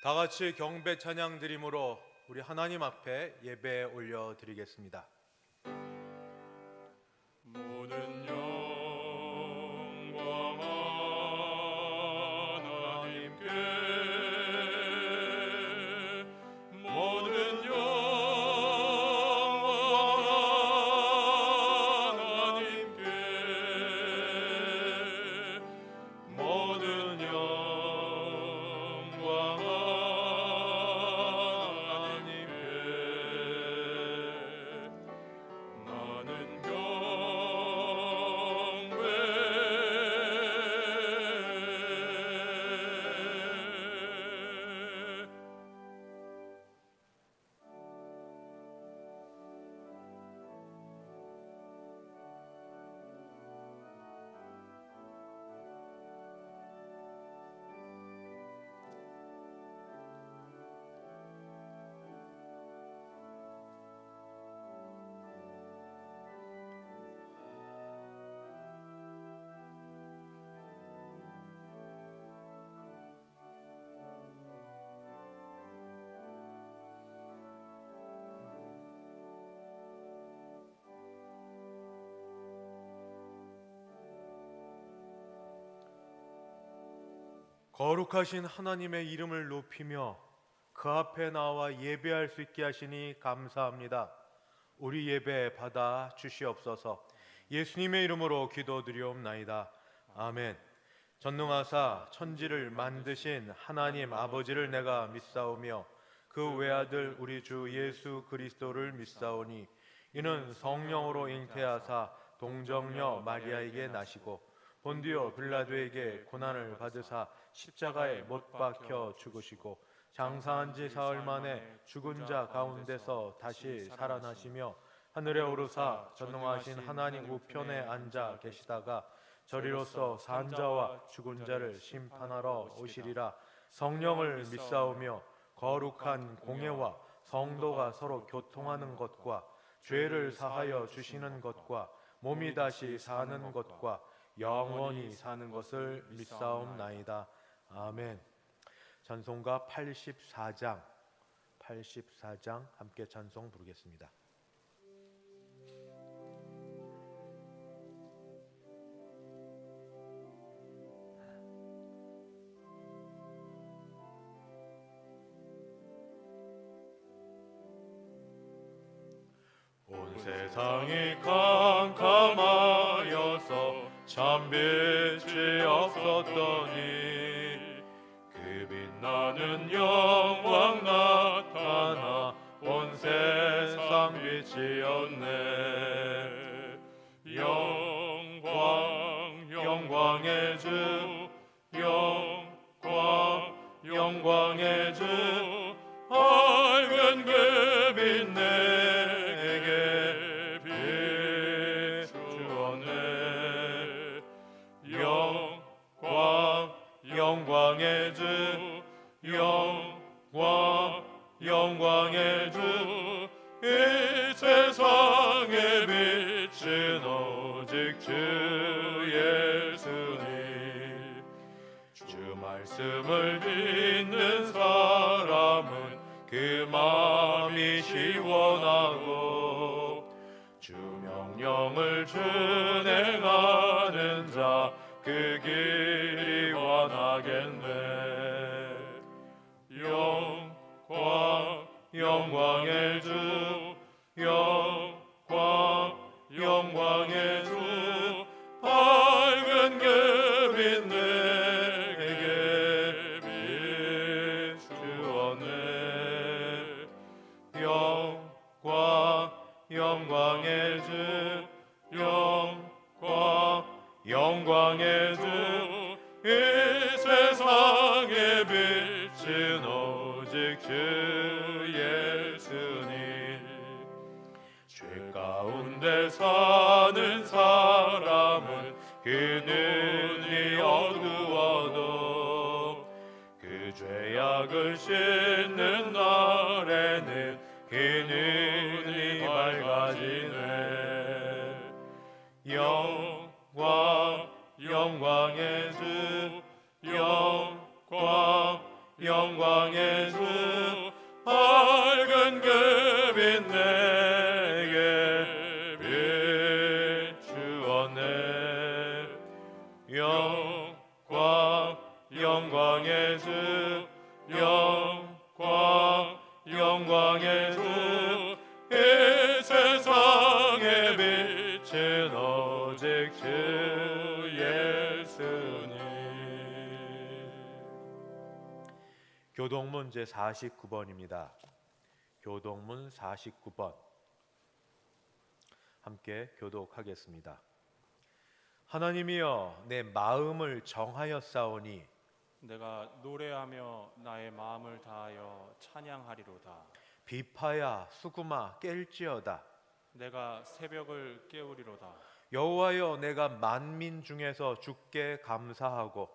다 같이 경배 찬양 드림으로 우리 하나님 앞에 예배 올려 드리겠습니다. 모든 영광 하나님께, 모든 영광 하나님께, 모든 영광 하나님께. 나는 거룩하신 하나님의 이름을 높이며 그 앞에 나와 예배할 수 있게 하시니 감사합니다. 우리 예배 받아 주시옵소서. 예수님의 이름으로 기도드리옵나이다. 아멘. 전능하사 천지를 만드신 하나님 아버지를 내가 믿사오며 그 외아들 우리 주 예수 그리스도를 믿사오니 이는 성령으로 잉태하사 동정녀 마리아에게 나시고 본디오 빌라도에게 고난을 받으사 십자가에 못 박혀 죽으시고 장사한 지 사흘 만에 죽은 자 가운데서 다시 살아나시며 하늘에 오르사 전능하신 하나님 우편에 앉아 계시다가 저리로서 산 자와 죽은 자를 심판하러 오시리라. 성령을 믿사오며 거룩한 공예와 성도가 서로 교통하는 것과 죄를 사하여 주시는 것과 몸이 다시 사는 것과 영원히 사는 것을 믿사옵나이다. 아멘. 찬송가 84장 함께 찬송 부르겠습니다. 온 세상이 캄캄하여서 참 빛이 없었더니 그 빛나는 영광 나타나 온 세상 빛이었네. 영광의 주, 영광의 주, 밝은 그 빛 내게 비추었네. 영광의 주, 영광의 주, 이 세상의 빛은 오직 주 예수님. 주 말씀을 믿는 사람은 그 마음이 시원하고 주 명령을 준행하는 자 그 길이 환하겠네. 영광의 주, 영광의 주, 밝은 그 빛 내게 비추었네. 영광의 주, 영광의 주, 이 세상의 빛은 오직 주 예수님. 죄 가운데 사는 사람은 그 눈이 어두워도 그 죄악을 씻는 날에는 그 눈이 밝아지네. 영광의 주, 영광의 주 밝은 금빛 내게 비추었네. 영광의 주 영광의 주 이 세상에 빛은 오직 주 예수님. 교동문 제 49번입니다. 교동문 49번 함께 교독하겠습니다. 하나님이여 내 마음을 정하였사오니 내가 노래하며 나의 마음을 다하여 찬양하리로다. 비파야 수구마 깰지어다. 내가 새벽을 깨우리로다. 여호와여 내가 만민 중에서 주께 감사하고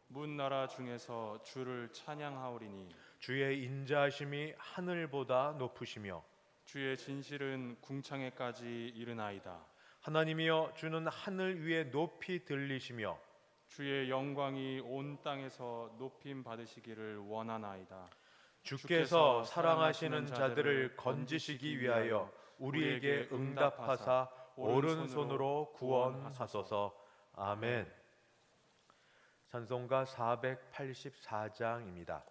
문나라 중에서 주를 찬양하오리니 주의 인자하심이 하늘보다 높으시며 주의 진실은 궁창에까지 이르나이다. 하나님이여 주는 하늘 위에 높이 들리시며 주의 영광이 온 땅에서 높임 받으시기를 원하나이다. 주께서 사랑하시는 자들을 건지시기 위하여 우리에게 응답하사 오른손으로 구원하소서. 아멘. 찬송가 484장입니다.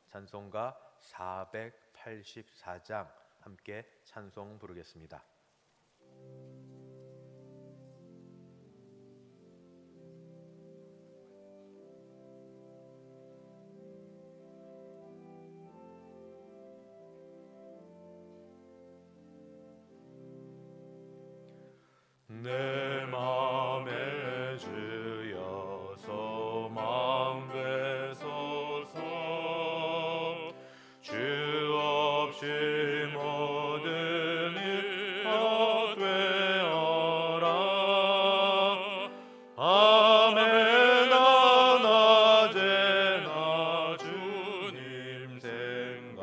찬송가 484장 함께 찬송 부르겠습니다. 내 맘에 주여 소망되소서. 주 없이 모든 일 다 되어라. 아멘아 낮에나 주님 생각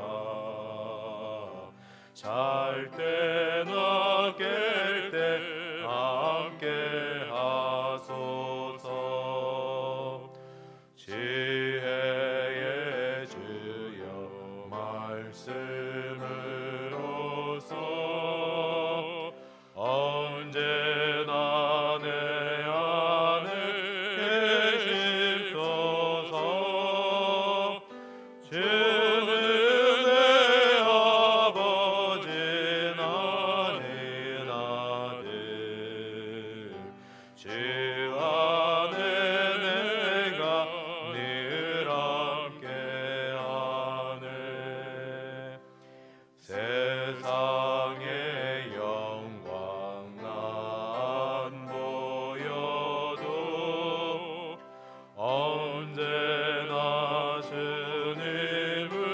잘 때나 깰 때 함께 하소서. 지혜의 주여 말씀으로서 언제나 내 안에 계시소서. 주는 내 아버지 나는 아들 주 안에 내가 늘 함께하네. 세상의 영광 난 보여도 언제나 주님은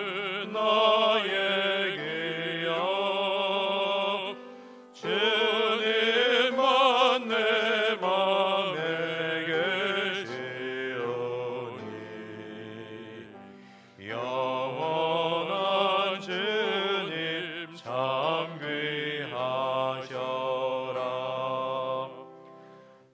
나의 귀여. 주님만 내 맘에 계시오니 영원한 주님 참 귀하셔라.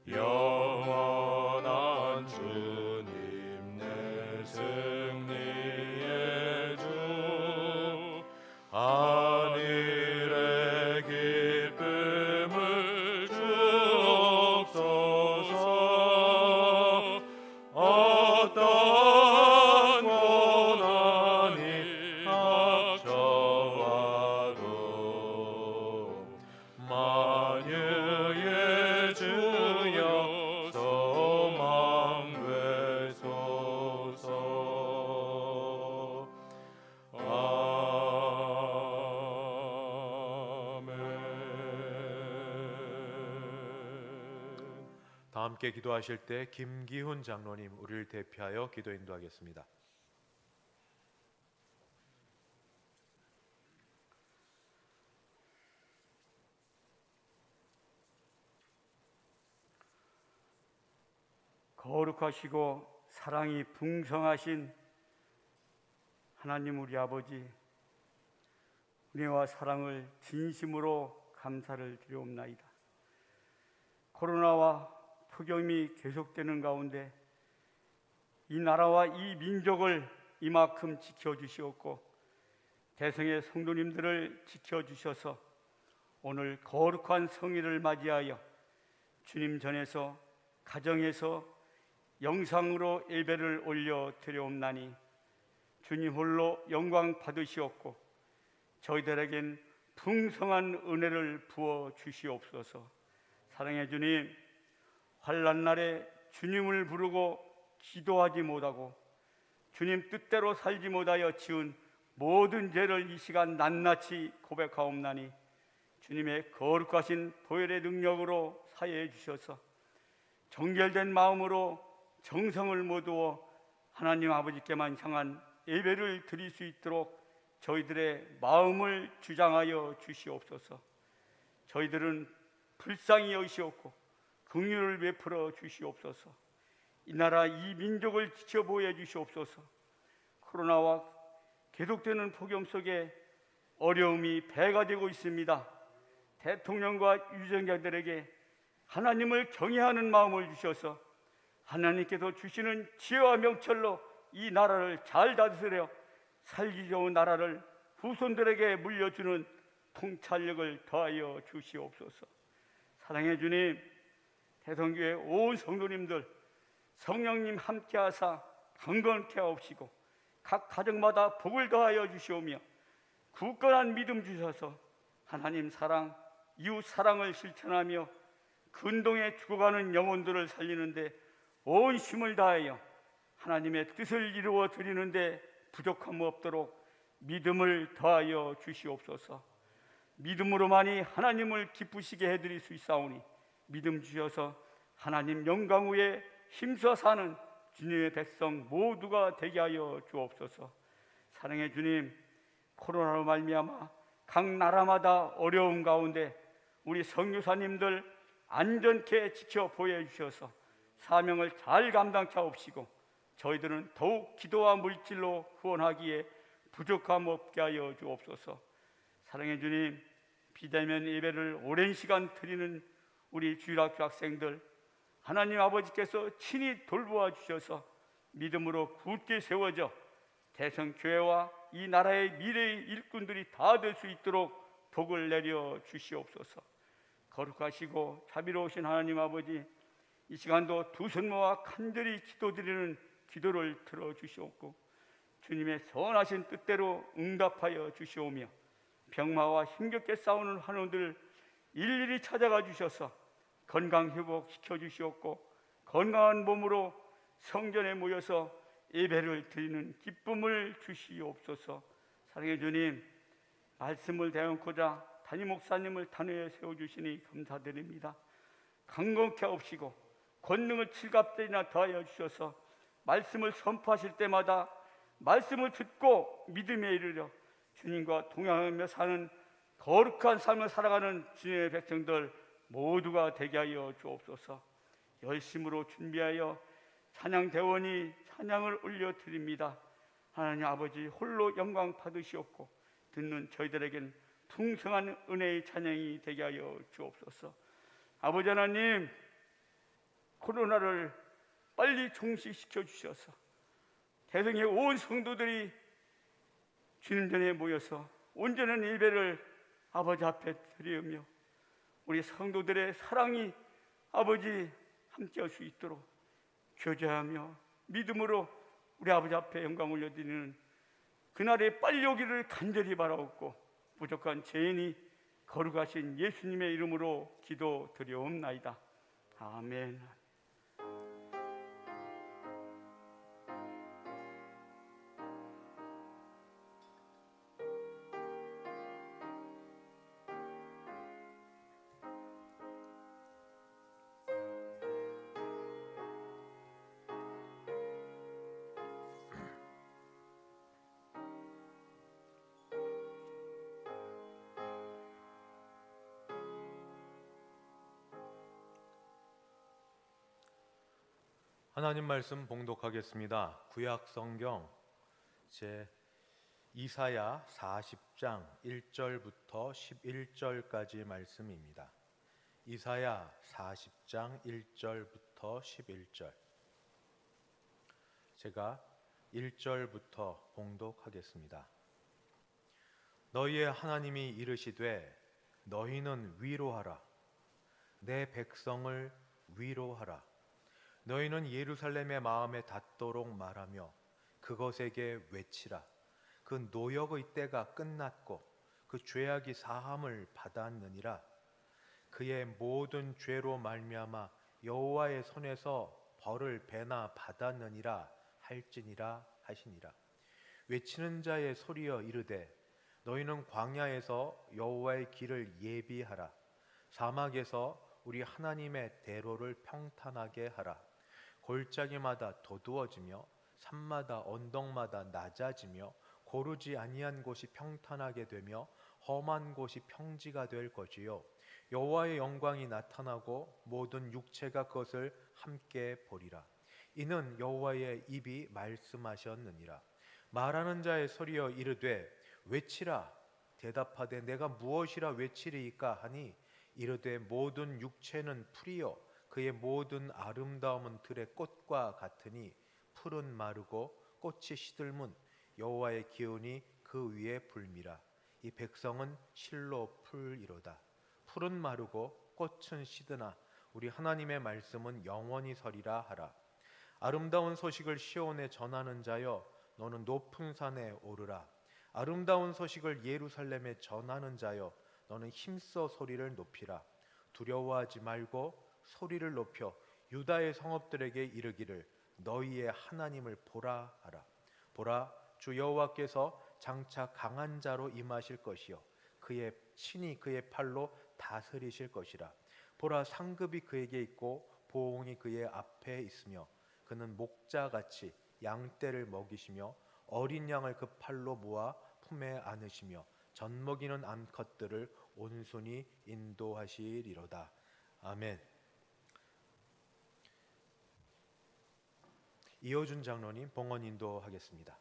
영원한 주님 내 승리의 주 하늘의 기쁨을 주옵소서. 어떤 고난이 닥쳐와도 만유의 주여 소망되소서. 아멘. 다 함께 기도하실 때 김기훈 장로님 우리를 대표하여 기도 인도하겠습니다. 거룩하시고 사랑이 풍성하신 하나님 우리 아버지, 은혜와 사랑을 진심으로 감사를 드려옵나이다. 코로나와 폭염이 계속되는 가운데 이 나라와 이 민족을 이만큼 지켜주시옵고 대성의 성도님들을 지켜주셔서 오늘 거룩한 성일을 맞이하여 주님 전에서 가정에서 영상으로 예배를 올려 드려옵나니 주님 홀로 영광 받으시옵고 저희들에겐 풍성한 은혜를 부어 주시옵소서. 사랑해 주님, 환난 날에 주님을 부르고 기도하지 못하고 주님 뜻대로 살지 못하여 지은 모든 죄를 이 시간 낱낱이 고백하옵나니 주님의 거룩하신 보혈의 능력으로 사해해 주셔서 정결된 마음으로 정성을 모두어 하나님 아버지께만 향한 예배를 드릴 수 있도록 저희들의 마음을 주장하여 주시옵소서. 저희들은 불쌍히 여기시옵고 긍휼을 베풀어 주시옵소서. 이 나라 이 민족을 지켜보여 주시옵소서. 코로나와 계속되는 폭염 속에 어려움이 배가 되고 있습니다. 대통령과 유정자들에게 하나님을 경외하는 마음을 주셔서 하나님께서 주시는 지혜와 명철로 이 나라를 잘 다스려 살기 좋은 나라를 후손들에게 물려주는 통찰력을 더하여 주시옵소서. 사랑해 주님, 대성교회 온 성도님들 성령님 함께하사 강건케 하옵시고 각 가정마다 복을 더하여 주시오며 굳건한 믿음 주셔서 하나님 사랑, 이웃 사랑을 실천하며 근동에 죽어가는 영혼들을 살리는데 온 힘을 다하여 하나님의 뜻을 이루어 드리는데 부족함 없도록 믿음을 더하여 주시옵소서. 믿음으로만이 하나님을 기쁘시게 해드릴 수 있사오니 믿음 주셔서 하나님 영광 후에 힘써 사는 주님의 백성 모두가 되게 하여 주옵소서. 사랑해 주님, 코로나로 말미암아 각 나라마다 어려움 가운데 우리 선교사님들 안전케 지켜 보여주셔서 사명을 잘 감당케 하옵시고 저희들은 더욱 기도와 물질로 후원하기에 부족함 없게 하여 주옵소서. 사랑해 주님, 비대면 예배를 오랜 시간 드리는 우리 주일학교 학생들 하나님 아버지께서 친히 돌보아 주셔서 믿음으로 굳게 세워져 대성교회와 이 나라의 미래의 일꾼들이 다 될 수 있도록 복을 내려 주시옵소서. 거룩하시고 자비로우신 하나님 아버지, 이 시간도 두 손 모아 간절히 기도드리는 기도를 들어주시옵고 주님의 선하신 뜻대로 응답하여 주시오며 병마와 힘겹게 싸우는 환우들 일일이 찾아가 주셔서 건강 회복시켜 주시옵고 건강한 몸으로 성전에 모여서 예배를 드리는 기쁨을 주시옵소서. 사랑해 주님, 말씀을 대언코자 담임 목사님을 단회에 세워주시니 감사드립니다. 강건케 하옵시고 권능을 7갑절이나 더하여 주셔서 말씀을 선포하실 때마다 말씀을 듣고 믿음에 이르려 주님과 동행하며 사는 거룩한 삶을 살아가는 주님의 백성들 모두가 되게 하여 주옵소서. 열심으로 준비하여 찬양대원이 찬양을 올려드립니다. 하나님 아버지 홀로 영광 받으시옵고 듣는 저희들에겐 풍성한 은혜의 찬양이 되게 하여 주옵소서. 아버지 하나님, 코로나를 빨리 종식시켜 주셔서 대성의 온 성도들이 주님 전에 모여서 온전한 예배를 아버지 앞에 드리며 우리 성도들의 사랑이 아버지 함께할 수 있도록 교제하며 믿음으로 우리 아버지 앞에 영광 올려드리는 그날의 빨리 오기를 간절히 바라옵고 부족한 죄인이 거룩하신 예수님의 이름으로 기도드려옵나이다. 아멘. 하나님 말씀 봉독하겠습니다. 구약 성경 제 이사야 40장 1절부터 11절까지 말씀입니다. 이사야 40장 1절부터 11절. 제가 1절부터 봉독하겠습니다. 너희의 하나님이 이르시되 너희는 위로하라. 내 백성을 위로하라. 너희는 예루살렘의 마음에 닿도록 말하며 그것에게 외치라. 그 노역의 때가 끝났고 그 죄악이 사함을 받았느니라. 그의 모든 죄로 말미암아 여호와의 손에서 벌을 배나 받았느니라 할지니라 하시니라. 외치는 자의 소리여 이르되 너희는 광야에서 여호와의 길을 예비하라. 사막에서 우리 하나님의 대로를 평탄하게 하라. 골짜기마다 도두어지며 산마다 언덕마다 낮아지며 고르지 아니한 곳이 평탄하게 되며 험한 곳이 평지가 될 것이요 여호와의 영광이 나타나고 모든 육체가 그것을 함께 보리라. 이는 여호와의 입이 말씀하셨느니라. 말하는 자의 소리여 이르되 외치라. 대답하되 내가 무엇이라 외치리이까 하니 이르되 모든 육체는 풀이요 그의 모든 아름다움은 들의 꽃과 같으니 풀은 마르고 꽃이 시들문 여호와의 기운이 그 위에 불미라. 이 백성은 실로 풀이로다. 풀은 마르고 꽃은 시드나 우리 하나님의 말씀은 영원히 서리라 하라. 아름다운 소식을 시온에 전하는 자여 너는 높은 산에 오르라. 아름다운 소식을 예루살렘에 전하는 자여 너는 힘써 소리를 높이라. 두려워하지 말고 소리를 높여 유다의 성읍들에게 이르기를 너희의 하나님을 보라 하라. 보라, 주 여호와께서 장차 강한 자로 임하실 것이요 그의 신이 그의 팔로 다스리실 것이라. 보라, 상급이 그에게 있고 보응이 그의 앞에 있으며 그는 목자같이 양떼를 먹이시며 어린 양을 그 팔로 모아 품에 안으시며 젖먹이는 암컷들을 온순히 인도하시리로다. 아멘. 이호준 장로님 봉헌 인도하겠습니다.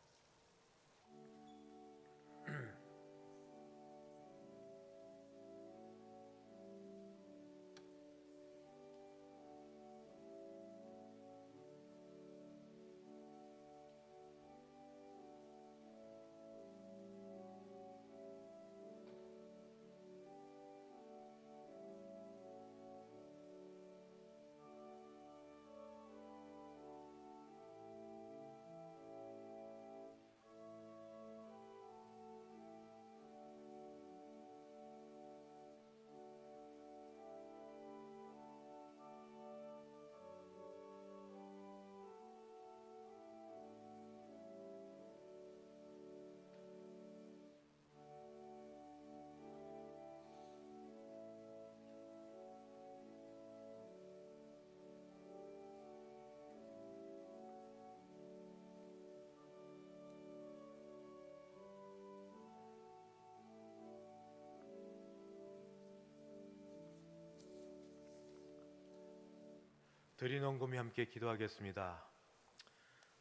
드린 헌금이 함께 기도하겠습니다.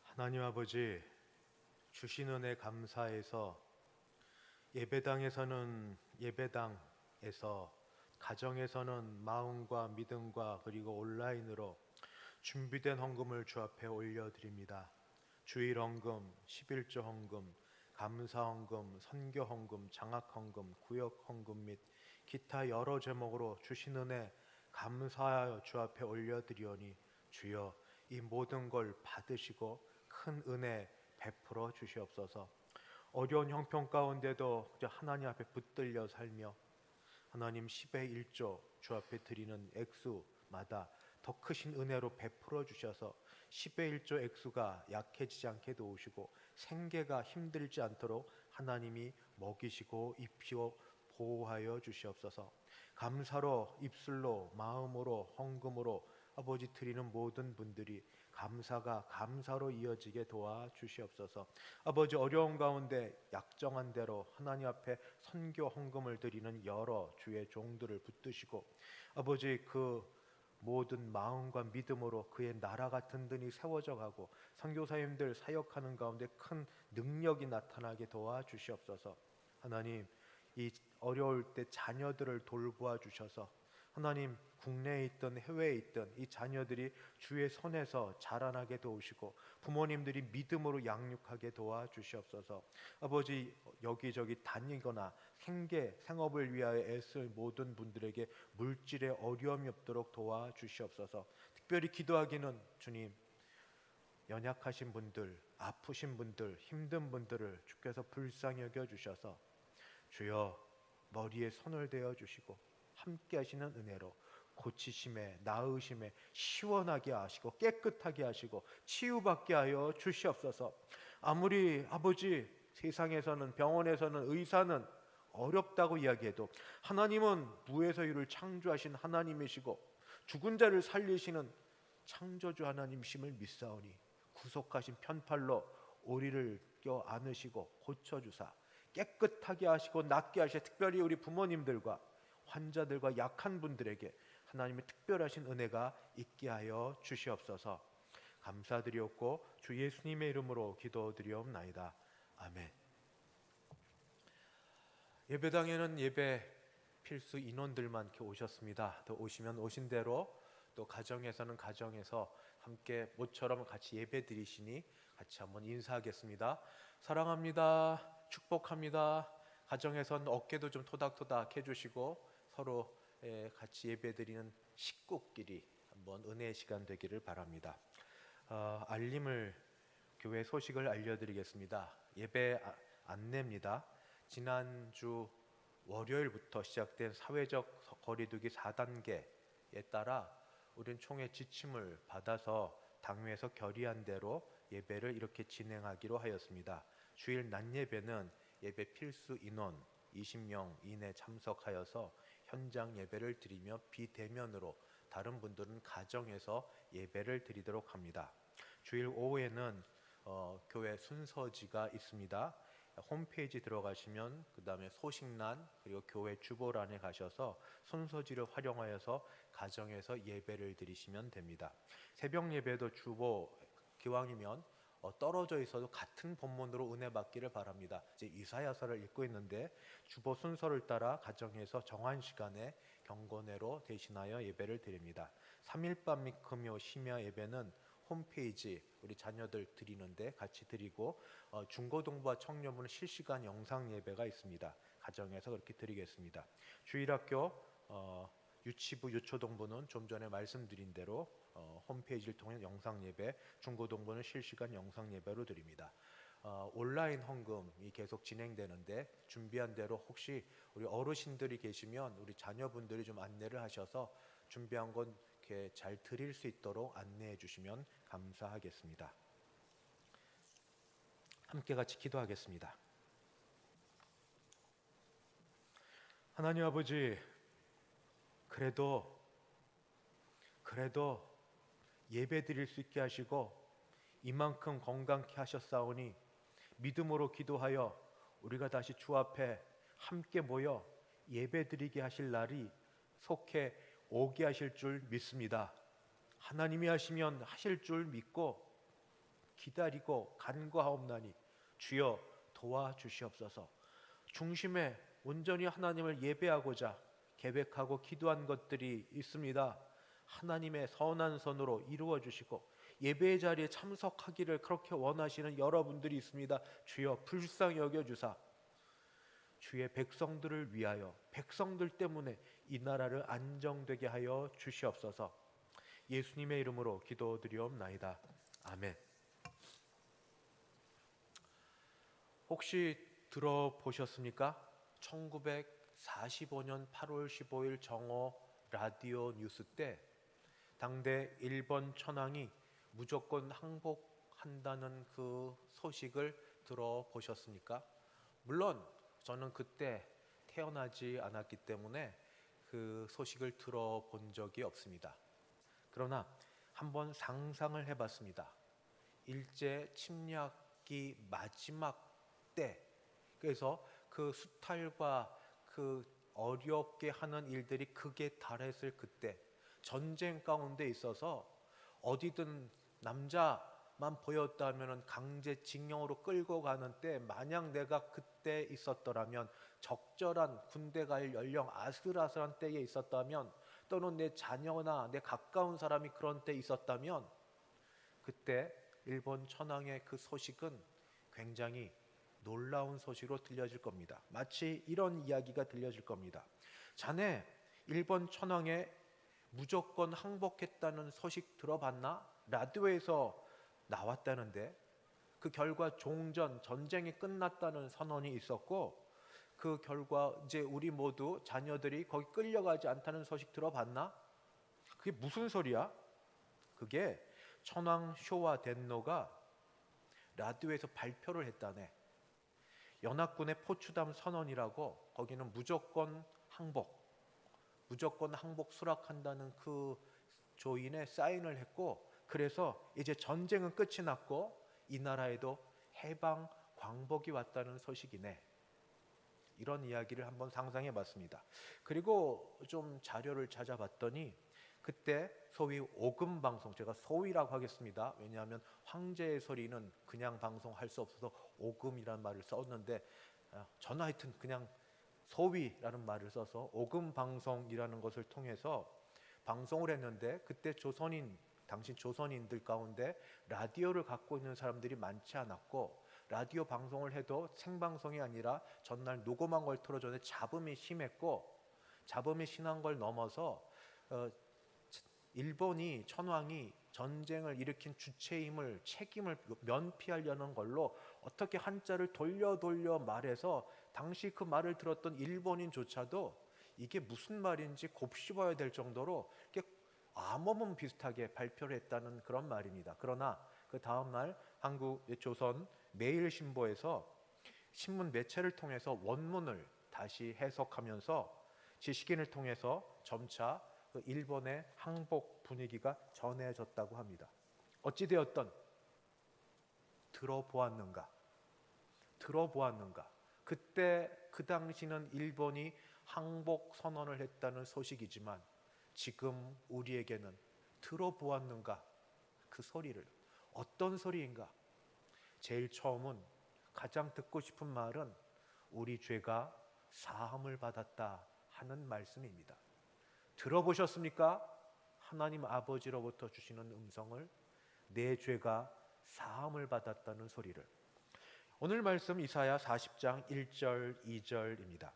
하나님 아버지, 주신 은혜 감사해서 예배당에서는 예배당에서, 가정에서는 마음과 믿음과 그리고 온라인으로 준비된 헌금을 주 앞에 올려드립니다. 주일 헌금, 11조 헌금, 감사 헌금, 선교 헌금, 장학 헌금, 구역 헌금 및 기타 여러 제목으로 주신 은혜 감사하여 주 앞에 올려드리오니 주여 이 모든 걸 받으시고 큰 은혜 베풀어 주시옵소서. 어려운 형편 가운데도 하나님 앞에 붙들려 살며 하나님 10의 1조 주 앞에 드리는 액수마다 더 크신 은혜로 베풀어 주셔서 10의 1조 액수가 약해지지 않게 도우시고 생계가 힘들지 않도록 하나님이 먹이시고 입히고 보호하여 주시옵소서. 감사로 입술로 마음으로 헌금으로 아버지 드리는 모든 분들이 감사가 감사로 이어지게 도와주시옵소서. 아버지 어려운 가운데 약정한 대로 하나님 앞에 선교 헌금을 드리는 여러 주의 종들을 붙드시고 아버지 그 모든 마음과 믿음으로 그의 나라가 든든히 세워져 가고 선교사님들 사역하는 가운데 큰 능력이 나타나게 도와주시옵소서. 하나님 이 어려울 때 자녀들을 돌보아 주셔서 하나님, 국내에 있든 해외에 있든 이 자녀들이 주의 손에서 자라나게 도우시고 부모님들이 믿음으로 양육하게 도와주시옵소서. 아버지, 여기저기 다니거나 생업을 위하여 애쓸 모든 분들에게 물질에 어려움이 없도록 도와주시옵소서. 특별히 기도하기는 주님, 연약하신 분들, 아프신 분들, 힘든 분들을 주께서 불쌍히 여겨주셔서 주여 머리에 손을 대어 주시고 함께 하시는 은혜로 고치심에, 나으심에 시원하게 하시고 깨끗하게 하시고 치유받게 하여 주시옵소서. 아무리 아버지 세상에서는, 병원에서는, 의사는 어렵다고 이야기해도 하나님은 무에서 유를 창조하신 하나님이시고 죽은 자를 살리시는 창조주 하나님이심을 믿사오니 구속하신 편팔로 오리를 껴 안으시고 고쳐주사 깨끗하게 하시고 낫게 하시고, 특별히 우리 부모님들과 환자들과 약한 분들에게 하나님의 특별하신 은혜가 있게 하여 주시옵소서. 감사드리옵고 주 예수님의 이름으로 기도드리옵나이다. 아멘. 예배당에는 예배 필수 인원들만 이렇게 오셨습니다. 또 오시면 오신 대로, 또 가정에서는 가정에서 함께 모처럼 같이 예배 드리시니 같이 한번 인사하겠습니다. 사랑합니다. 축복합니다. 가정에선 어깨도 좀 토닥토닥 해주시고 서로 같이 예배 드리는 식구끼리 한번 은혜의 시간 되기를 바랍니다. 교회 소식을 알려드리겠습니다. 예배 안내입니다. 지난주 월요일부터 시작된 사회적 거리두기 4단계에 따라 우리는 총회 지침을 받아서 당회에서 결의한 대로 예배를 이렇게 진행하기로 하였습니다. 주일 낮 예배는 예배 필수 인원 20명 이내 참석하여서 현장 예배를 드리며 비대면으로 다른 분들은 가정에서 예배를 드리도록 합니다. 주일 오후에는 교회 순서지가 있습니다. 홈페이지 들어가시면 그 다음에 소식란 그리고 교회 주보란에 가셔서 순서지를 활용하여서 가정에서 예배를 드리시면 됩니다. 새벽 예배도 주보 기왕이면 떨어져 있어도 같은 본문으로 은혜 받기를 바랍니다. 이제 이사야서를 읽고 있는데 주보 순서를 따라 가정에서 정한 시간에 경건회로 대신하여 예배를 드립니다. 3일밤 및 금요 심야 예배는 홈페이지 우리 자녀들 드리는데 같이 드리고, 중고등부와 청년부는 실시간 영상 예배가 있습니다. 가정에서 그렇게 드리겠습니다. 주일학교 유치부 유초동부는 좀 전에 말씀드린 대로 홈페이지를 통해 영상 예배, 중고동부는 실시간 영상 예배로 드립니다. 온라인 헌금이 계속 진행되는데 준비한 대로 혹시 우리 어르신들이 계시면 우리 자녀분들이 좀 안내를 하셔서 준비한 건 이렇게 잘 드릴 수 있도록 안내해 주시면 감사하겠습니다. 함께 같이 기도하겠습니다. 하나님 아버지, 그래도 예배 드릴 수 있게 하시고 이만큼 건강케 하셨사오니 믿음으로 기도하여 우리가 다시 주 앞에 함께 모여 예배 드리게 하실 날이 속해 오게 하실 줄 믿습니다. 하나님이 하시면 하실 줄 믿고 기다리고 간구하옵나니 주여 도와주시옵소서. 중심에 온전히 하나님을 예배하고자 계획하고 기도한 것들이 있습니다. 하나님의 선한 선으로 이루어 주시고 예배의 자리에 참석하기를 그렇게 원하시는 여러분들이 있습니다. 주여 불쌍히 여겨주사 주의 백성들을 위하여, 백성들 때문에 이 나라를 안정되게 하여 주시옵소서. 예수님의 이름으로 기도드리옵나이다. 아멘. 혹시 들어보셨습니까? 1945년 8월 15일 정오 라디오 뉴스 때 당대 일본 천황이 무조건 항복한다는 그 소식을 들어보셨습니까? 물론 저는 그때 태어나지 않았기 때문에 그 소식을 들어본 적이 없습니다. 그러나 한번 상상을 해봤습니다. 일제 침략기 마지막 때, 그래서 그 수탈과 그 어렵게 하는 일들이 극에 달했을 그때, 전쟁 가운데 있어서 어디든 남자만 보였다면 강제징용으로 끌고 가는 때, 만약 내가 그때 있었더라면, 적절한 군대 갈 연령 아슬아슬한 때에 있었다면 또는 내 자녀나 내 가까운 사람이 그런 때 있었다면 그때 일본 천황의 그 소식은 굉장히 놀라운 소식으로 들려질 겁니다. 마치 이런 이야기가 들려질 겁니다. 자네 일본 천황에 무조건 항복했다는 소식 들어봤나? 라디오에서 나왔다는데 그 결과 종전 전쟁이 끝났다는 선언이 있었고 그 결과 이제 우리 모두 자녀들이 거기 끌려가지 않다는 소식 들어봤나? 그게 무슨 소리야? 그게 천황 쇼와 덴노가 라디오에서 발표를 했다네. 연합군의 포추담 선언이라고 거기는 무조건 항복 수락한다는 그 조인에 사인을 했고 그래서 이제 전쟁은 끝이 났고 이 나라에도 해방 광복이 왔다는 소식이네. 이런 이야기를 한번 상상해 봤습니다. 그리고 좀 자료를 찾아봤더니 그때 소위 오금 방송, 제가 소위라고 하겠습니다. 왜냐하면 황제의 소리는 그냥 방송할 수 없어서 오금이라는 말을 썼는데 저는 하여튼 그냥 소위라는 말을 써서 오금 방송이라는 것을 통해서 방송을 했는데 그때 당시 조선인들 가운데 라디오를 갖고 있는 사람들이 많지 않았고 라디오 방송을 해도 생방송이 아니라 전날 녹음한 걸 틀어줬는데 잡음이 심했고 잡음이 심한 걸 넘어서 일본이 천황이 전쟁을 일으킨 주체임을 책임을 면피하려는 걸로 어떻게 한자를 돌려 말해서 당시 그 말을 들었던 일본인조차도 이게 무슨 말인지 곱씹어야 될 정도로 이렇게 암호문 비슷하게 발표를 했다는 그런 말입니다. 그러나 그 다음 날 한국의 조선 매일신보에서 신문 매체를 통해서 원문을 다시 해석하면서 지식인을 통해서 점차 그 일본의 항복 분위기가 전해졌다고 합니다. 어찌되었던 들어보았는가? 그때 그 당시는 일본이 항복 선언을 했다는 소식이지만 지금 우리에게는 들어보았는가? 그 소리를 어떤 소리인가? 제일 처음은 가장 듣고 싶은 말은 우리 죄가 사함을 받았다 하는 말씀입니다. 들어보셨습니까? 하나님 아버지로부터 주시는 음성을 내 죄가 사함을 받았다는 소리를. 오늘 말씀 이사야 40장 1절 2절입니다.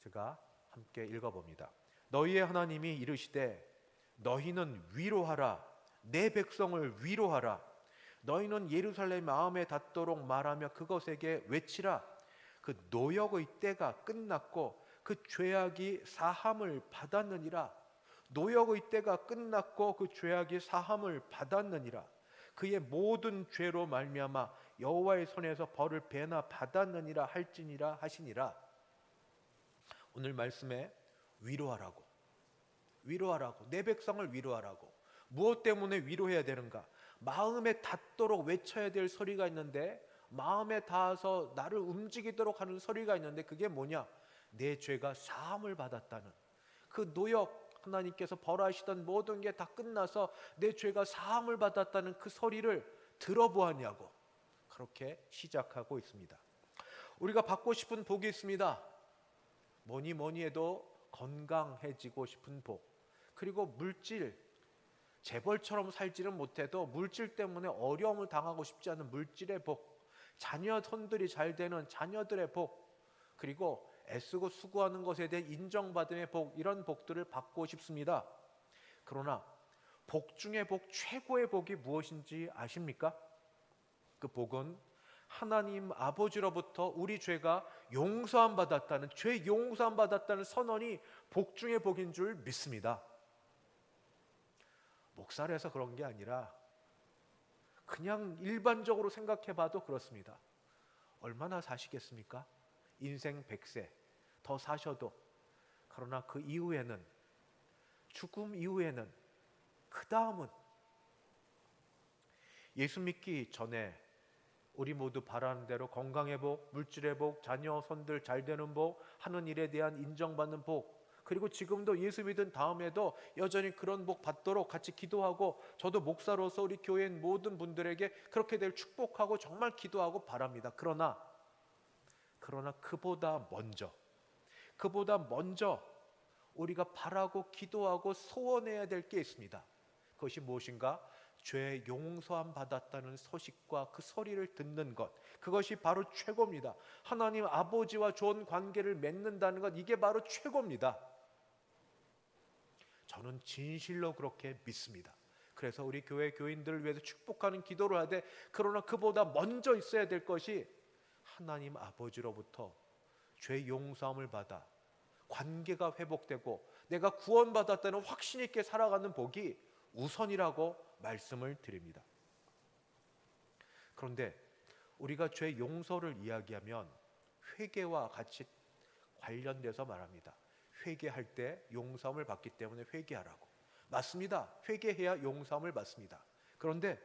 제가 함께 읽어봅니다. 너희의 하나님이 이르시되 너희는 위로하라 내 백성을 위로하라 너희는 예루살렘 마음에 닿도록 말하며 그것에게 외치라 그 노역의 때가 끝났고 그 죄악이 사함을 받았느니라 노역의 때가 끝났고 그 죄악이 사함을 받았느니라 그의 모든 죄로 말미암아 여호와의 손에서 벌을 배나 받았느니라 할지니라 하시니라. 오늘 말씀에 위로하라고 내 백성을 위로하라고. 무엇 때문에 위로해야 되는가? 마음에 닿도록 외쳐야 될 소리가 있는데 마음에 닿아서 나를 움직이도록 하는 소리가 있는데 그게 뭐냐? 내 죄가 사함을 받았다는 그 노역, 하나님께서 벌하시던 모든 게 다 끝나서 내 죄가 사함을 받았다는 그 소리를 들어보았냐고. 그렇게 시작하고 있습니다. 우리가 받고 싶은 복이 있습니다. 뭐니 해도 건강해지고 싶은 복, 그리고 물질, 재벌처럼 살지는 못해도 물질 때문에 어려움을 당하고 싶지 않은 물질의 복, 자녀 손들이 잘 되는 자녀들의 복, 그리고 애쓰고 수고하는 것에 대해 인정받음의 복, 이런 복들을 받고 싶습니다. 그러나 복 중의 복, 최고의 복이 무엇인지 아십니까? 그 복은 하나님 아버지로부터 우리 죄가 용서함 받았다는, 죄 용서함 받았다는 선언이 복 중의 복인 줄 믿습니다. 목사를 해서 그런 게 아니라 그냥 일반적으로 생각해 봐도 그렇습니다. 얼마나 사시겠습니까? 인생 100세 더 사셔도. 그러나 그 이후에는, 죽음 이후에는, 그 다음은 예수 믿기 전에 우리 모두 바라는 대로 건강의 복, 물질의 복, 자녀 손들 잘 되는 복, 하는 일에 대한 인정받는 복, 그리고 지금도 예수 믿은 다음에도 여전히 그런 복 받도록 같이 기도하고, 저도 목사로서 우리 교회 모든 분들에게 그렇게 될 축복하고 정말 기도하고 바랍니다. 그러나 그보다 먼저 우리가 바라고 기도하고 소원해야 될 게 있습니다. 그것이 무엇인가? 죄 용서함 받았다는 소식과 그 소리를 듣는 것, 그것이 바로 최고입니다. 하나님 아버지와 좋은 관계를 맺는다는 것, 이게 바로 최고입니다. 저는 진실로 그렇게 믿습니다. 그래서 우리 교회 교인들을 위해서 축복하는 기도를 하되, 그러나 그보다 먼저 있어야 될 것이 하나님 아버지로부터 죄 용서함을 받아 관계가 회복되고 내가 구원받았다는 확신 있게 살아가는 복이 우선이라고 말씀을 드립니다. 그런데 우리가 죄 용서를 이야기하면 회개와 같이 관련돼서 말합니다. 회개할 때 용서함을 받기 때문에 회개하라고. 맞습니다. 회개해야 용서함을 받습니다. 그런데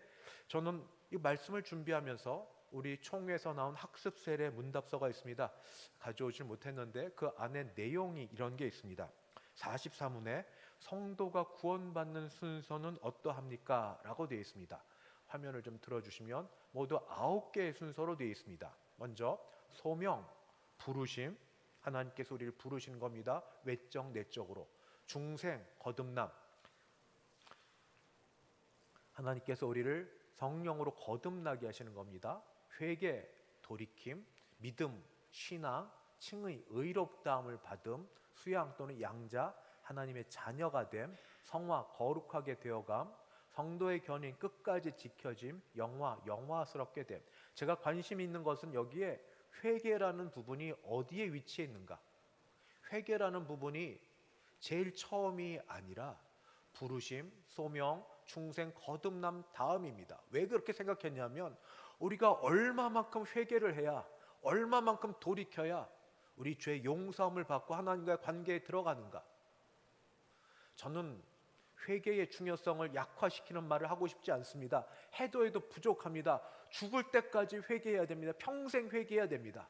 저는 이 말씀을 준비하면서 우리 총회에서 나온 학습 세례 문답서가 있습니다. 가져오질 못했는데 그 안에 내용이 이런 게 있습니다. 44문에 성도가 구원받는 순서는 어떠합니까? 라고 되어 있습니다. 화면을 좀 들어주시면 모두 9개의 순서로 되어 있습니다. 먼저 소명, 부르심, 하나님께서 우리를 부르신 겁니다. 외적, 내적으로. 중생, 거듭남, 하나님께서 우리를 성령으로 거듭나게 하시는 겁니다. 회개, 돌이킴, 믿음, 신앙, 칭의, 의롭다함을 받음, 수양 또는 양자, 하나님의 자녀가 됨, 성화, 거룩하게 되어감, 성도의 견인, 끝까지 지켜짐, 영화, 영화스럽게 됨. 제가 관심 있는 것은 여기에 회개라는 부분이 어디에 위치해 있는가? 회개라는 부분이 제일 처음이 아니라 부르심, 소명, 중생, 거듭남 다음입니다. 왜 그렇게 생각했냐면 우리가 얼마만큼 회개를 해야, 얼마만큼 돌이켜야 우리 죄 용서함을 받고 하나님과의 관계에 들어가는가? 저는 회개의 중요성을 약화시키는 말을 하고 싶지 않습니다. 해도 부족합니다. 죽을 때까지 회개해야 됩니다. 평생 회개해야 됩니다.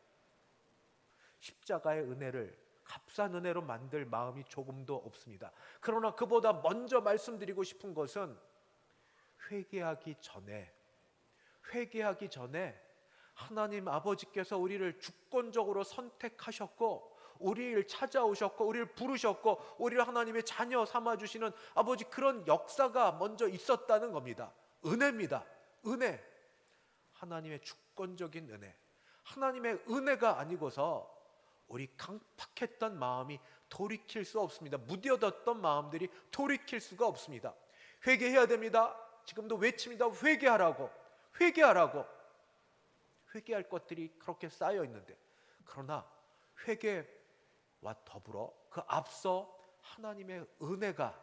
십자가의 은혜를 값싼 은혜로 만들 마음이 조금도 없습니다. 그러나 그보다 먼저 말씀드리고 싶은 것은 회개하기 전에 하나님 아버지께서 우리를 주권적으로 선택하셨고 우리를 찾아오셨고 우리를 부르셨고 우리를 하나님의 자녀 삼아주시는 아버지, 그런 역사가 먼저 있었다는 겁니다. 은혜입니다. 은혜, 하나님의 주권적인 은혜. 하나님의 은혜가 아니고서 우리 강팍했던 마음이 돌이킬 수 없습니다. 무뎌졌던 마음들이 돌이킬 수가 없습니다. 회개해야 됩니다. 지금도 외칩니다. 회개하라고. 회개할 것들이 그렇게 쌓여 있는데, 그러나 회개와 더불어 그 앞서 하나님의 은혜가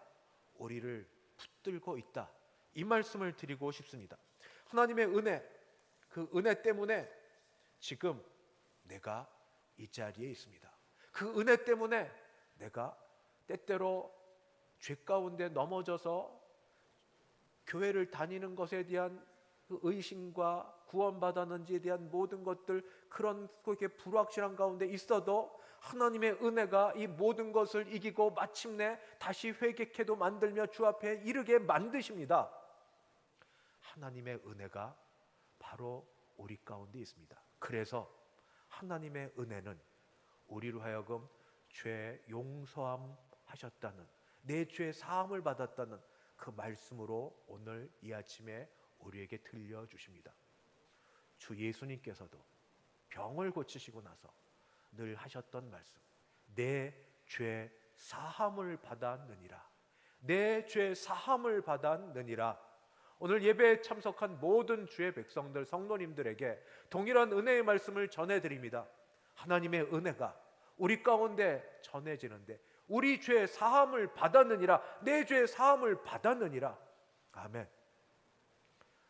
우리를 붙들고 있다, 이 말씀을 드리고 싶습니다. 하나님의 은혜, 그 은혜 때문에 지금 내가 이 자리에 있습니다. 그 은혜 때문에 내가 때때로 죄 가운데 넘어져서 교회를 다니는 것에 대한 그 의심과 구원받았는지에 대한 모든 것들, 그런 그렇게 불확실한 가운데 있어도 하나님의 은혜가 이 모든 것을 이기고 마침내 다시 회개케도 만들며 주 앞에 이르게 만드십니다. 하나님의 은혜가 바로 우리 가운데 있습니다. 그래서 하나님의 은혜는 우리로 하여금 죄 용서함 하셨다는, 내 죄 사함을 받았다는 그 말씀으로 오늘 이 아침에 우리에게 들려주십니다. 주 예수님께서도 병을 고치시고 나서 늘 하셨던 말씀, 내 죄 사함을 받았느니라. 내 죄 사함을 받았느니라. 오늘 예배에 참석한 모든 주의 백성들, 성도님들에게 동일한 은혜의 말씀을 전해드립니다. 하나님의 은혜가 우리 가운데 전해지는데, 우리 죄 사함을 받았느니라. 내 죄 사함을 받았느니라. 아멘.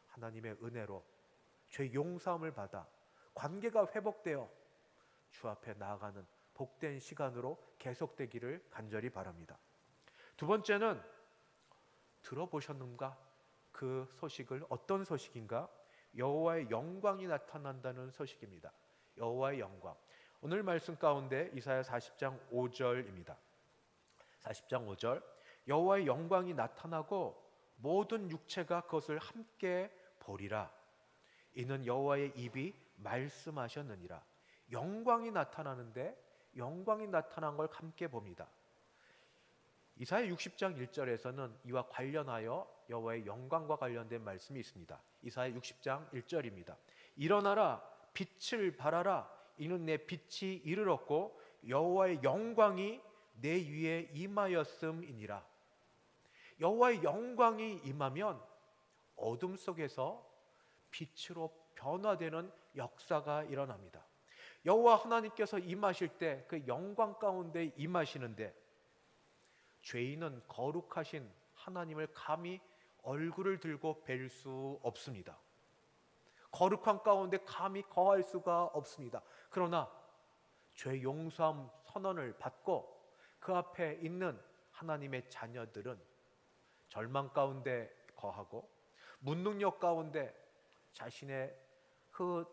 하나님의 은혜로 죄 용서함을 받아 관계가 회복되어 주 앞에 나아가는 복된 시간으로 계속되기를 간절히 바랍니다. 두 번째는, 들어보셨는가? 그 소식을, 어떤 소식인가? 여호와의 영광이 나타난다는 소식입니다. 여호와의 영광. 오늘 말씀 가운데 이사야 40장 5절입니다. 40장 5절, 여호와의 영광이 나타나고 모든 육체가 그것을 함께 보리라. 이는 여호와의 입이 말씀하셨느니라. 영광이 나타나는데 영광이 나타난 걸 함께 봅니다. 이사야 60장 1절에서는 이와 관련하여 여호와의 영광과 관련된 말씀이 있습니다. 이사야 60장 1절입니다. 일어나라 빛을 발하라 이는 내 빛이 이르렀고 여호와의 영광이 내 위에 임하였음이니라. 여호와의 영광이 임하면 어둠 속에서 빛으로 변화되는 역사가 일어납니다. 여호와 하나님께서 임하실 때 그 영광 가운데 임하시는데 죄인은 거룩하신 하나님을 감히 얼굴을 들고 뵐 수 없습니다. 거룩한 가운데 감히 거할 수가 없습니다. 그러나 죄 용서함 선언을 받고 그 앞에 있는 하나님의 자녀들은 절망 가운데 거하고 무능력 가운데 자신의 그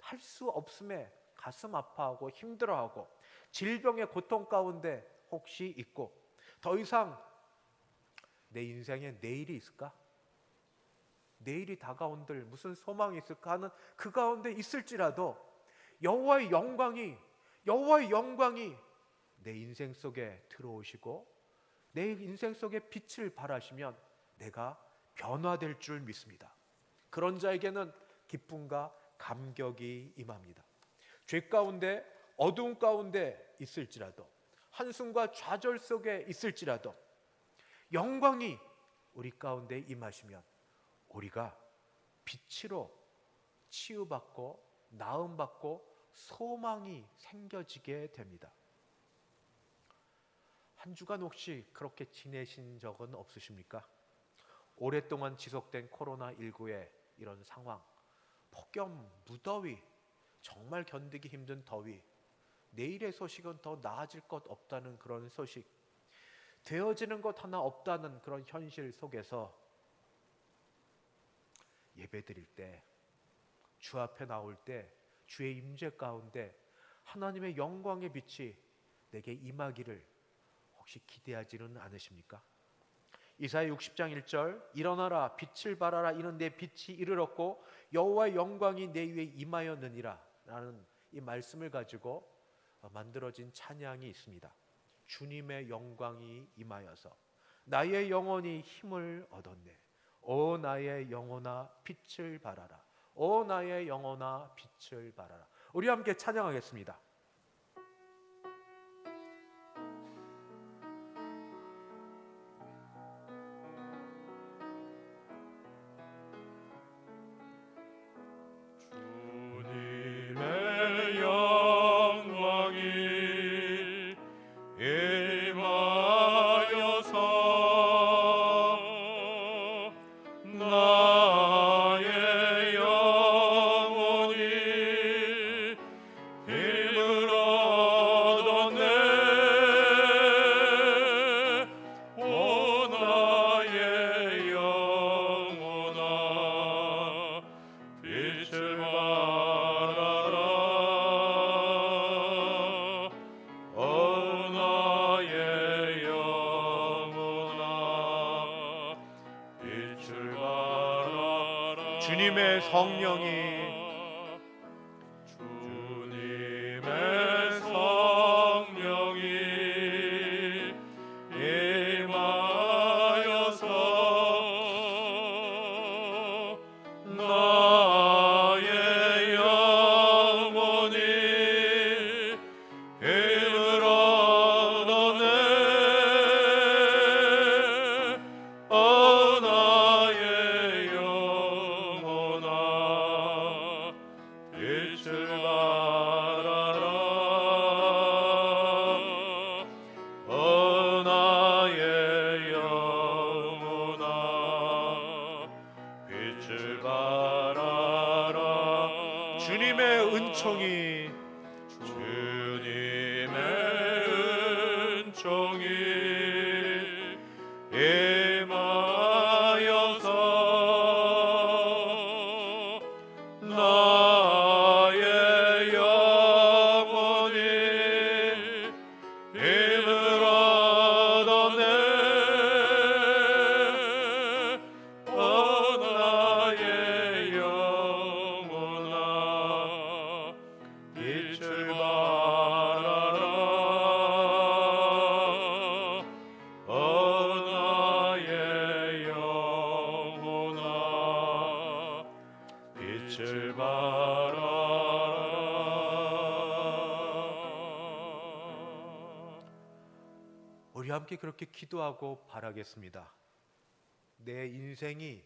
할 수 없음에 가슴 아파하고 힘들어하고 질병의 고통 가운데 혹시 있고 더 이상 내 인생에 내일이 있을까? 내일이 다가온들 무슨 소망이 있을까 하는 그 가운데 있을지라도 여호와의 영광이 내 인생 속에 들어오시고 내 인생 속에 빛을 발하시면 내가 변화될 줄 믿습니다. 그런 자에게는 기쁨과 감격이 임합니다. 죄 가운데 어두움 가운데 있을지라도 한숨과 좌절 속에 있을지라도 영광이 우리 가운데 임하시면 우리가 빛으로 치유받고 나음받고 소망이 생겨지게 됩니다. 한 주간 혹시 그렇게 지내신 적은 없으십니까? 오랫동안 지속된 코로나19의 이런 상황, 폭염, 무더위, 정말 견디기 힘든 더위, 내일의 소식은 더 나아질 것 없다는 그런 소식, 되어지는 것 하나 없다는 그런 현실 속에서 예배 드릴 때, 주 앞에 나올 때 주의 임재 가운데 하나님의 영광의 빛이 내게 임하기를 혹시 기대하지는 않으십니까? 이사야 60장 1절 일어나라 빛을 발하라 이는 내 빛이 이르렀고 여호와의 영광이 내 위에 임하였느니라 라는 이 말씀을 가지고 만들어진 찬양이 있습니다. 주님의 영광이 임하여서 나의 영혼이 힘을 얻었네. 오 나의 영혼아 빛을 발하라. 오 나의 영혼아 빛을 발하라. 우리 함께 찬양하겠습니다. 주님의 영광이 임하여서 나의 영혼이 힘을 얻었네. 오 나의 영혼아 빛을 발하라. 오 나의 영혼아 빛을 발하라. 주님의 성령이 주님의 성령이 임하여서 나의 영혼이 힘을 얻었네. 오 나의 영혼아 빛을 발하라. 오 나의 영혼아 빛을 발하라. 주님의 은총이 주님의 은총이 임하여서 나의 영혼이 힘을 얻었네. 오 나의 영혼아 빛을 발하라. 오 우리 함께 그렇게 기도하고 바라겠습니다. 내 인생이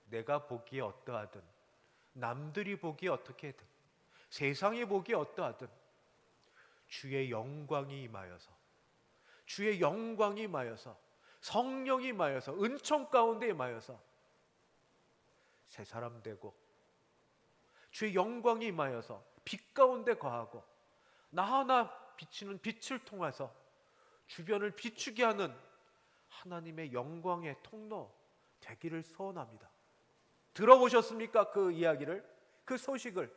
내가 보기에 어떠하든, 남들이 보기에 어떻게든, 세상이 보기에 어떠하든 주의 영광이 임하여서, 주의 영광이 임하여서, 성령이 임하여서, 은총 가운데 임하여서 새 사람 되고, 주의 영광이 임하여서 빛 가운데 거하고, 나 하나 비치는 빛을 통해서 주변을 비추게 하는 하나님의 영광의 통로 되기를 소원합니다. 들어보셨습니까? 그 이야기를, 그 소식을.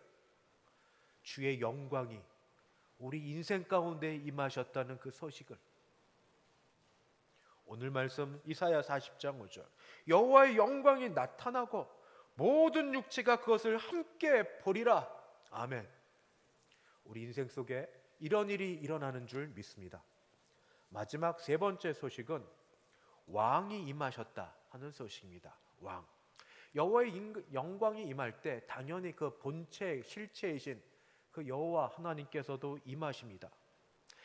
주의 영광이 우리 인생 가운데 임하셨다는 그 소식을. 오늘 말씀 이사야 40장 5절, 여호와의 영광이 나타나고 모든 육체가 그것을 함께 보리라. 아멘. 우리 인생 속에 이런 일이 일어나는 줄 믿습니다. 마지막 세 번째 소식은 왕이 임하셨다 하는 소식입니다. 왕. 여호와의 영광이 임할 때 당연히 그 본체, 실체이신 그 여호와 하나님께서도 임하십니다.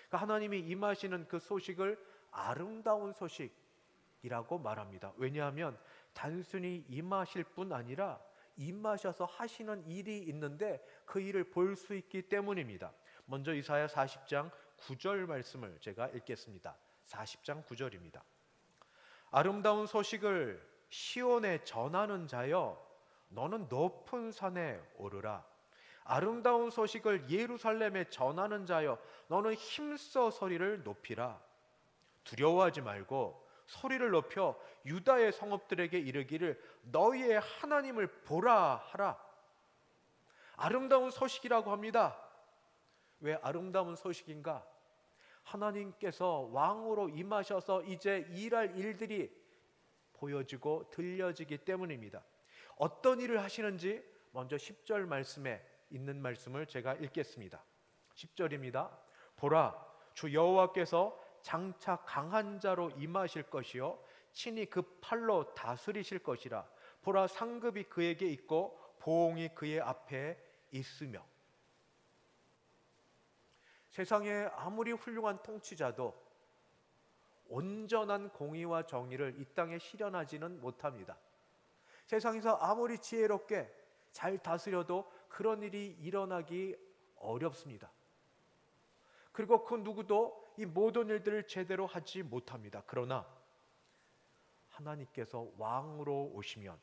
그 하나님이 임하시는 그 소식을 아름다운 소식이라고 말합니다. 왜냐하면 단순히 임하실 뿐 아니라 임하셔서 하시는 일이 있는데 그 일을 볼 수 있기 때문입니다. 먼저 이사야 40장 9절 말씀을 제가 읽겠습니다. 40장 9절입니다. 아름다운 소식을 시온에 전하는 자여, 너는 높은 산에 오르라. 아름다운 소식을 예루살렘에 전하는 자여, 너는 힘써 소리를 높이라. 두려워하지 말고 소리를 높여 유다의 성읍들에게 이르기를 너희의 하나님을 보라 하라. 아름다운 소식이라고 합니다. 왜 아름다운 소식인가? 하나님께서 왕으로 임하셔서 이제 일할 일들이 보여지고 들려지기 때문입니다. 어떤 일을 하시는지 먼저 10절 말씀에 있는 말씀을 제가 읽겠습니다. 10절입니다. 보라, 주 여호와께서 장차 강한 자로 임하실 것이요 친히 그 팔로 다스리실 것이라. 보라, 상급이 그에게 있고 보응이 그의 앞에 있으며. 세상에 아무리 훌륭한 통치자도 온전한 공의와 정의를 이 땅에 실현하지는 못합니다. 세상에서 아무리 지혜롭게 잘 다스려도 그런 일이 일어나기 어렵습니다. 그리고 그 누구도 이 모든 일들을 제대로 하지 못합니다. 그러나 하나님께서 왕으로 오시면,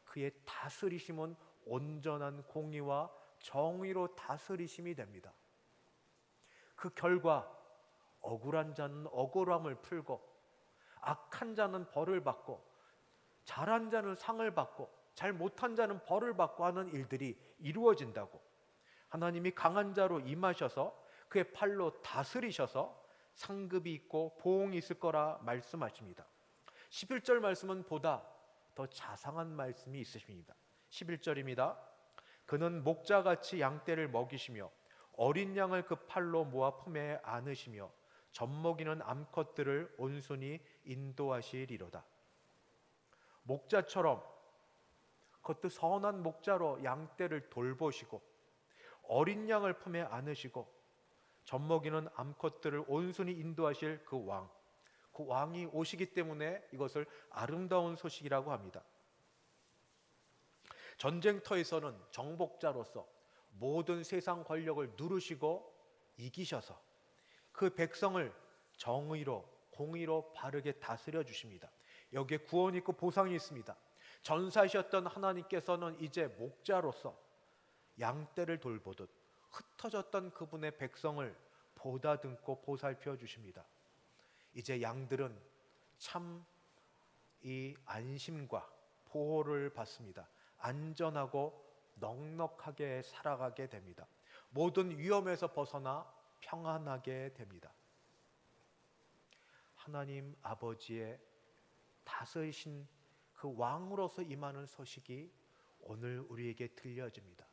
그의 다스리심은 온전한 공의와 정의로 다스리심이 됩니다. 그 결과 억울한 자는 억울함을 풀고, 악한 자는 벌을 받고, 잘한 자는 상을 받고, 잘 못한 자는 벌을 받고 하는 일들이 이루어진다고, 하나님이 강한 자로 임하셔서 그의 팔로 다스리셔서 상급이 있고 보응이 있을 거라 말씀하십니다. 11절 말씀은 보다 더 자상한 말씀이 있으십니다. 11절입니다. 그는 목자같이 양떼를 먹이시며 어린 양을 그 팔로 모아 품에 안으시며 젖먹이는 암컷들을 온순히 인도하시리로다. 목자처럼, 그것도 선한 목자로 양떼를 돌보시고 어린 양을 품에 안으시고 젖먹이는 암컷들을 온순히 인도하실 그 왕, 그 왕이 오시기 때문에 이것을 아름다운 소식이라고 합니다. 전쟁터에서는 정복자로서 모든 세상 권력을 누르시고 이기셔서 그 백성을 정의로, 공의로 바르게 다스려 주십니다. 여기에 구원이 있고 보상이 있습니다. 전사이셨던 하나님께서는 이제 목자로서 양떼를 돌보듯 흩어졌던 그분의 백성을 보다듬고 보살펴 주십니다. 이제 양들은 참 이 안심과 보호를 받습니다. 안전하고 넉넉하게 살아가게 됩니다. 모든 위험에서 벗어나 평안하게 됩니다. 하나님 아버지의 다스리신 그 왕으로서 임하는 소식이 오늘 우리에게 들려집니다.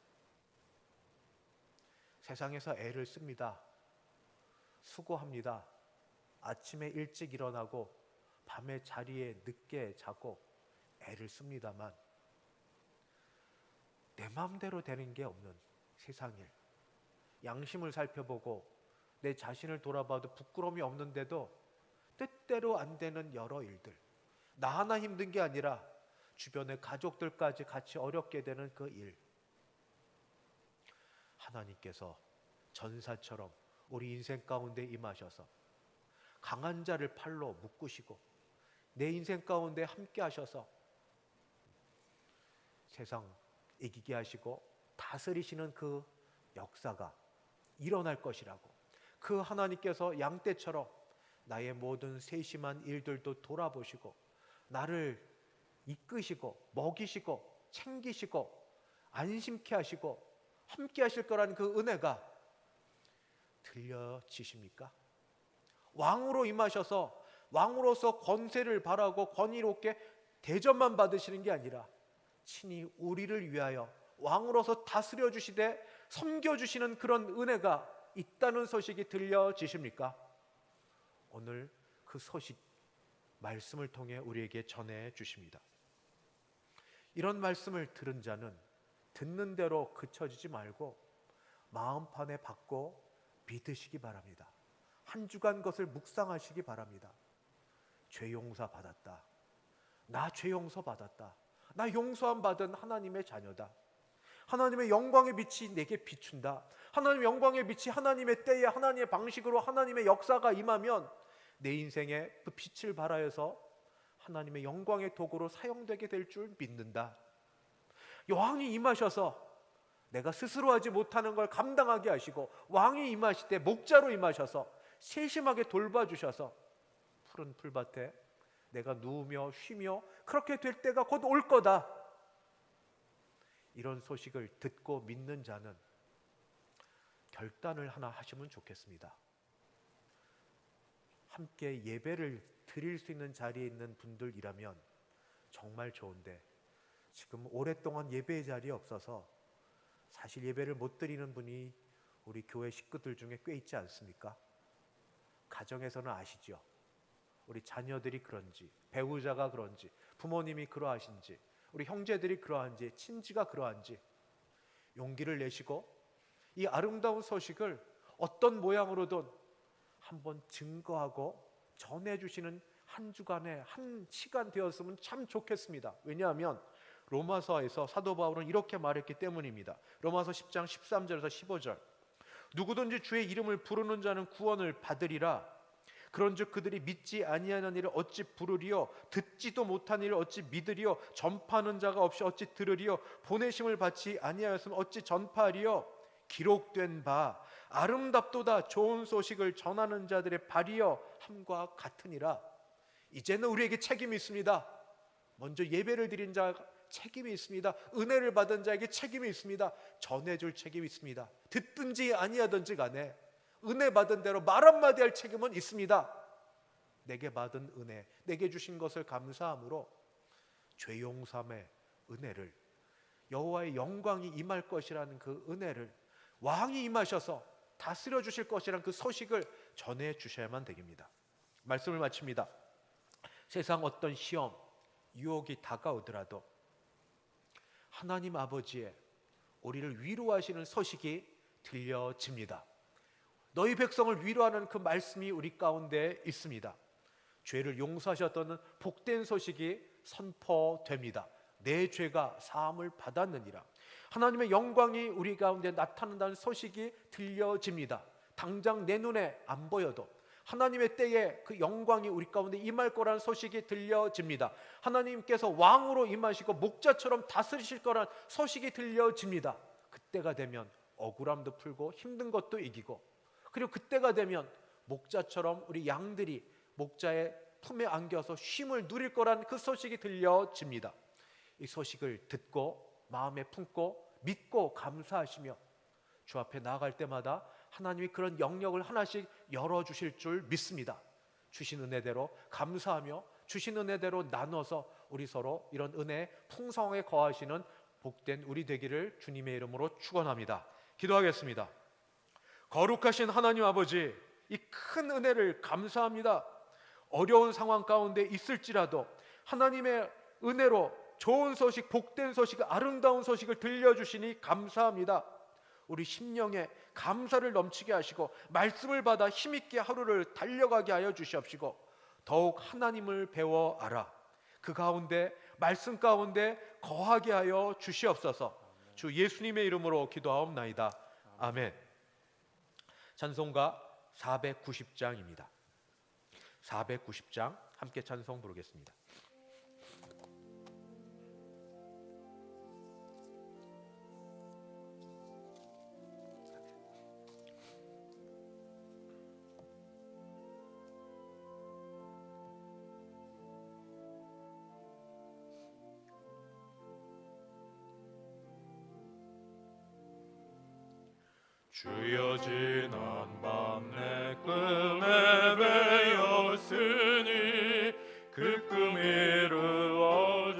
세상에서 애를 씁니다. 수고합니다. 아침에 일찍 일어나고 밤에 자리에 늦게 자고 애를 씁니다만 내 마음대로 되는 게 없는 세상일, 양심을 살펴보고 내 자신을 돌아봐도 부끄러움이 없는데도 뜻대로 안 되는 여러 일들, 나 하나 힘든 게 아니라 주변의 가족들까지 같이 어렵게 되는 그 일, 하나님께서 전사처럼 우리 인생 가운데 임하셔서 강한 자를 팔로 묶으시고 내 인생 가운데 함께 하셔서 세상 이기게 하시고 다스리시는 그 역사가 일어날 것이라고, 그 하나님께서 양떼처럼 나의 모든 세심한 일들도 돌아보시고 나를 이끄시고 먹이시고 챙기시고 안심케 하시고 함께 하실 거라는 그 은혜가 들려지십니까? 왕으로 임하셔서 왕으로서 권세를 바라고 권위롭게 대접만 받으시는 게 아니라 친히 우리를 위하여 왕으로서 다스려 주시되 섬겨 주시는 그런 은혜가 있다는 소식이 들려지십니까? 오늘 그 소식 말씀을 통해 우리에게 전해 주십니다. 이런 말씀을 들은 자는 듣는 대로 그쳐지지 말고 마음판에 받고 믿으시기 바랍니다. 한 주간 것을 묵상하시기 바랍니다. 죄 용서 받았다. 나 죄 용서 받았다. 나 용서함 받은 하나님의 자녀다. 하나님의 영광의 빛이 내게 비춘다. 하나님의 영광의 빛이 하나님의 때에 하나님의 방식으로 하나님의 역사가 임하면 내 인생에 그 빛을 발하여서 하나님의 영광의 도구로 사용되게 될 줄 믿는다. 왕이 임하셔서 내가 스스로 하지 못하는 걸 감당하게 하시고 왕이 임하실 때 목자로 임하셔서 세심하게 돌봐주셔서 푸른 풀밭에 내가 누우며 쉬며 그렇게 될 때가 곧 올 거다. 이런 소식을 듣고 믿는 자는 결단을 하나 하시면 좋겠습니다. 함께 예배를 드릴 수 있는 자리에 있는 분들이라면 정말 좋은데 지금 오랫동안 예배의 자리에 없어서 사실 예배를 못 드리는 분이 우리 교회 식구들 중에 꽤 있지 않습니까? 가정에서는 아시죠? 우리 자녀들이 그런지, 배우자가 그런지, 부모님이 그러하신지, 우리 형제들이 그러한지, 친지가 그러한지 용기를 내시고 이 아름다운 소식을 어떤 모양으로든 한번 증거하고 전해주시는 한 주간의 한 시간 되었으면 참 좋겠습니다. 왜냐하면 로마서에서 사도 바울은 이렇게 말했기 때문입니다. 로마서 10장 13절에서 15절, 누구든지 주의 이름을 부르는 자는 구원을 받으리라. 그런즉 그들이 믿지 아니하는 일을 어찌 부르리요? 듣지도 못한 일을 어찌 믿으리요? 전파하는 자가 없이 어찌 들으리요? 보내심을 받지 아니하였으면 어찌 전파하리요? 기록된 바 아름답도다 좋은 소식을 전하는 자들의 발이여 함과 같으니라. 이제는 우리에게 책임이 있습니다. 먼저 예배를 드린 자 책임이 있습니다. 은혜를 받은 자에게 책임이 있습니다. 전해줄 책임이 있습니다. 듣든지 아니하든지 간에 은혜 받은 대로 말 한마디 할 책임은 있습니다. 내게 받은 은혜, 내게 주신 것을 감사함으로 죄 용서의 은혜를, 여호와의 영광이 임할 것이라는 그 은혜를, 왕이 임하셔서 다스려 주실 것이라는 그 소식을 전해 주셔야만 됩니다. 말씀을 마칩니다. 세상 어떤 시험, 유혹이 다가오더라도 하나님 아버지의 우리를 위로하시는 소식이 들려집니다. 너희 백성을 위로하는 그 말씀이 우리 가운데 있습니다. 죄를 용서하셨다는 복된 소식이 선포됩니다. 내 죄가 사함을 받았느니라. 하나님의 영광이 우리 가운데 나타난다는 소식이 들려집니다. 당장 내 눈에 안 보여도 하나님의 때에 그 영광이 우리 가운데 임할 거라는 소식이 들려집니다. 하나님께서 왕으로 임하시고 목자처럼 다스리실 거라는 소식이 들려집니다. 그때가 되면 억울함도 풀고 힘든 것도 이기고, 그리고 그때가 되면 목자처럼 우리 양들이 목자의 품에 안겨서 쉼을 누릴 거라는 그 소식이 들려집니다. 이 소식을 듣고 마음에 품고 믿고 감사하시며 주 앞에 나아갈 때마다 하나님이 그런 영역을 하나씩 열어주실 줄 믿습니다. 주신 은혜대로 감사하며 주신 은혜대로 나눠서 우리 서로 이런 은혜 풍성하게 거하시는 복된 우리 되기를 주님의 이름으로 축원합니다. 기도하겠습니다. 거룩하신 하나님 아버지, 이 큰 은혜를 감사합니다. 어려운 상황 가운데 있을지라도 하나님의 은혜로 좋은 소식, 복된 소식, 아름다운 소식을 들려주시니 감사합니다. 우리 심령에 감사를 넘치게 하시고 말씀을 받아 힘있게 하루를 달려가게 하여 주시옵시고 더욱 하나님을 배워 알아 그 가운데 말씀 가운데 거하게 하여 주시옵소서. 주 예수님의 이름으로 기도하옵나이다. 아멘. 찬송가 490장입니다. 490장 함께 찬송 부르겠습니다. 주여 지난 밤 내 꿈에 베었으니 그 꿈 이루어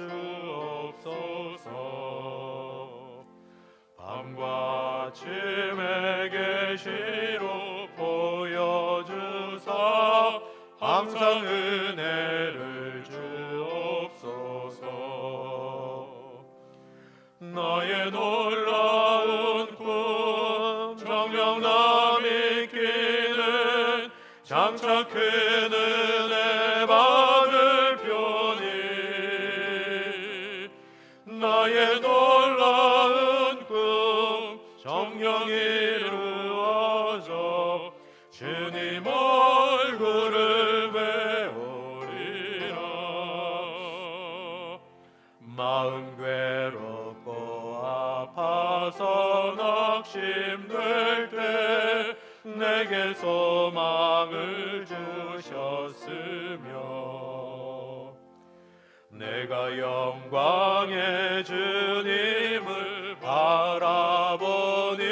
주옵소서. 밤과 아침에 계시로 보여주사 항상 은혜를 주옵소서. 나의 놀라운 꿈 정녕 남이 끼는 장차 큰 은혜 받을 편이 나의 놀라운 꿈 정녕 이루어져 주님 얼굴을 배우리라. 마음 괴롭고 아파서 낙심될 때 내게 소망을 주셨으며 내가 영광의 주님을 바라보니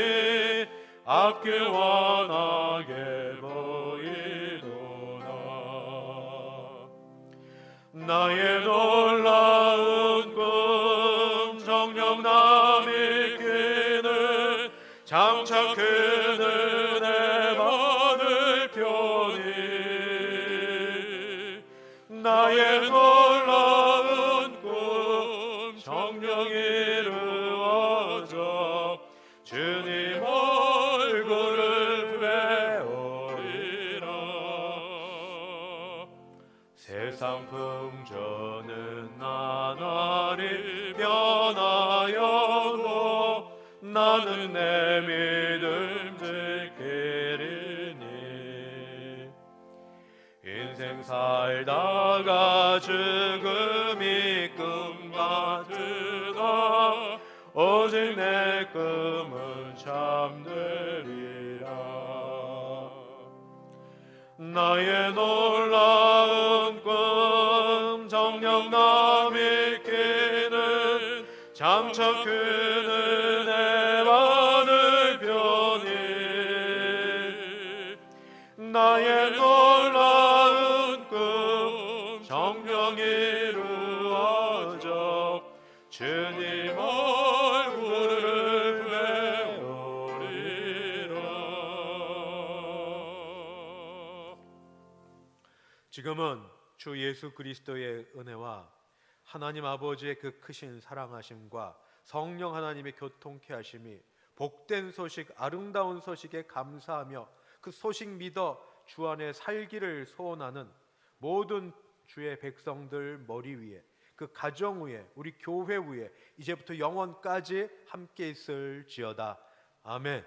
앞길 환하게 보이도다. 나의 놀라운 꿈 정녕 남이 끼는 장차 큰 은혜 받을 편이 나의 놀라운 꿈 정녕 이루어져 주님 얼굴을 배우리라. 세상 풍조는 나날이 변하여도 나는 내 믿음 지키리니 인생 살다가 죽음이 꿈 같으나 오직 내 꿈은 참되리라. 나의 놀라운 꿈 정녕 남이 끼는 장차 큰 은혜 받을 편이 나의 놀라운 꿈 정녕 이루어져 주님 얼굴을 배우리라. 지금은 주 예수 그리스도의 은혜와 하나님 아버지의 그 크신 사랑하심과 성령 하나님의 교통케 하심이 복된 소식, 아름다운 소식에 감사하며 그 소식 믿어 주 안에 살기를 소원하는 모든 주의 백성들 머리 위에, 그 가정 위에, 우리 교회 위에 이제부터 영원까지 함께 있을지어다. 아멘.